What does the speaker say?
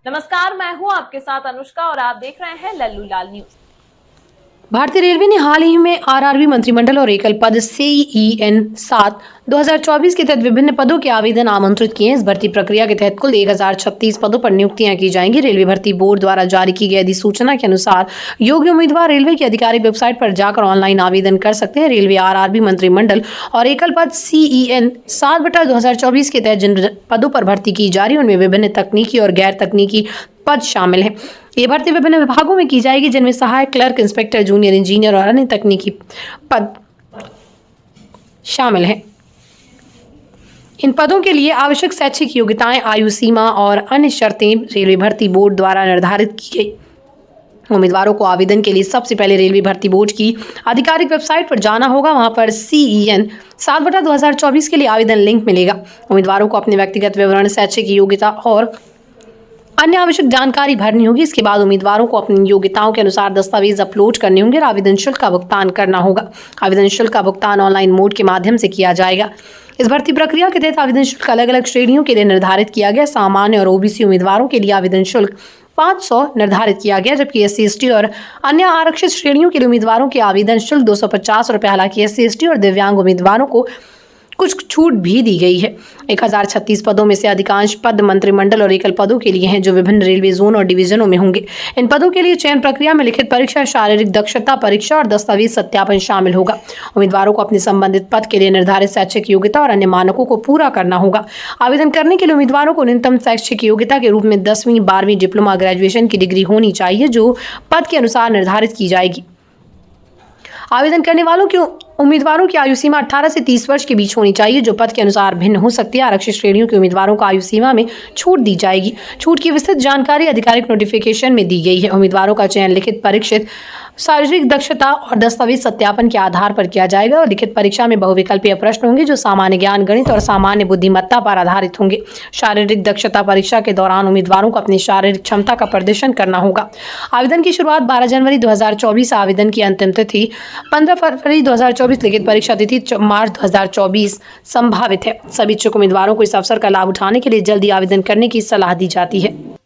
नमस्कार, मैं हूं आपके साथ अनुष्का और आप देख रहे हैं लल्लू लाल न्यूज। भारतीय रेलवे ने हाल ही में आरआरबी मंत्रिमंडल और एकल पद CEN 7 2024 के तहत विभिन्न पदों के आवेदन आमंत्रित किए हैं। इस भर्ती प्रक्रिया के तहत कुल 1036 पदों पर नियुक्तियां की जाएंगी। रेलवे भर्ती बोर्ड द्वारा जारी की गई अधिसूचना के अनुसार योग्य उम्मीदवार रेलवे की आधिकारिक वेबसाइट पर जाकर ऑनलाइन आवेदन कर सकते हैं। रेलवे आरआरबी मंत्रिमंडल और एकल पद CEN 7/2024 के तहत जिन पदों पर भर्ती की जा रही है उनमें विभिन्न तकनीकी और गैर तकनीकी पद शामिल हैं। ये भर्ती विभिन्न विभागों में की जाएगी, जिनमें सहायक क्लर्क, इंस्पेक्टर, जूनियर इंजीनियर और अन्य तकनीकी पद शामिल हैं। इन पदों के लिए आवश्यक शैक्षिक योग्यताएं, आयु सीमा और अन्य शर्तें रेलवे भर्ती बोर्ड द्वारा निर्धारित की गई। उम्मीदवारों को आवेदन के लिए सबसे पहले रेलवे भर्ती बोर्ड की आधिकारिक वेबसाइट पर जाना होगा। वहां पर CEN 7/2024 के लिए आवेदन लिंक मिलेगा। उम्मीदवारों को अपने व्यक्तिगत विवरण, शैक्षिक योग्यता और अन्य आवश्यक जानकारी भरनी होगी। इसके बाद उम्मीदवारों को अपनी योग्यताओं के अनुसार दस्तावेज अपलोड करने होंगे और आवेदन शुल्क का भुगतान करना होगा। आवेदन शुल्क का भुगतान ऑनलाइन मोड के माध्यम से किया जाएगा। इस भर्ती प्रक्रिया के तहत आवेदन शुल्क अलग अलग श्रेणियों के लिए निर्धारित किया गया। सामान्य और OBC उम्मीदवारों के लिए आवेदन शुल्क 500 निर्धारित किया गया, जबकि SC ST और अन्य आरक्षित श्रेणियों के लिए उम्मीदवारों के आवेदन शुल्क 250 रुपये। हालांकि SC ST और दिव्यांग उम्मीदवारों को कुछ छूट भी दी गई है। 1036 पदों में से अधिकांश पद मंत्रिमंडल और एकल पदों के लिए हैं, जो विभिन्न रेलवे जोन और डिवीजनों में होंगे। इन पदों के लिए चयन प्रक्रिया में लिखित परीक्षा, शारीरिक दक्षता परीक्षा और दस्तावेज सत्यापन शामिल होगा। उम्मीदवारों को अपने संबंधित पद के लिए निर्धारित शैक्षिक योग्यता और अन्य मानकों को पूरा करना होगा। आवेदन करने के लिए उम्मीदवारों को न्यूनतम शैक्षिक योग्यता के रूप में 10वीं, 12वीं, डिप्लोमा, ग्रेजुएशन की डिग्री होनी चाहिए, जो पद के अनुसार निर्धारित की जाएगी। आवेदन करने वालों की उम्मीदवारों की आयु सीमा 18 से 30 वर्ष के बीच होनी चाहिए, जो पद के अनुसार भिन्न हो सकती है। आरक्षित श्रेणियों के उम्मीदवारों को आयु सीमा में छूट दी जाएगी। छूट की विस्तृत जानकारी आधिकारिक नोटिफिकेशन में दी गई है। उम्मीदवारों का चयन लिखित परीक्षित, शारीरिक दक्षता और दस्तावेज सत्यापन के आधार पर किया जाएगा और लिखित परीक्षा में बहुविकल्पीय प्रश्न होंगे, जो सामान्य ज्ञान, गणित और सामान्य बुद्धिमत्ता पर आधारित होंगे। शारीरिक दक्षता परीक्षा के दौरान उम्मीदवारों को अपनी शारीरिक क्षमता का प्रदर्शन करना होगा। आवेदन की शुरुआत 12 जनवरी 2024, आवेदन की अंतिम तिथि 15 फरवरी 2024, लिखित परीक्षा तिथि मार्च 2024 संभावित है। सभी इच्छुक उम्मीदवारों को इस अवसर का लाभ उठाने के लिए जल्दी आवेदन करने की सलाह दी जाती है।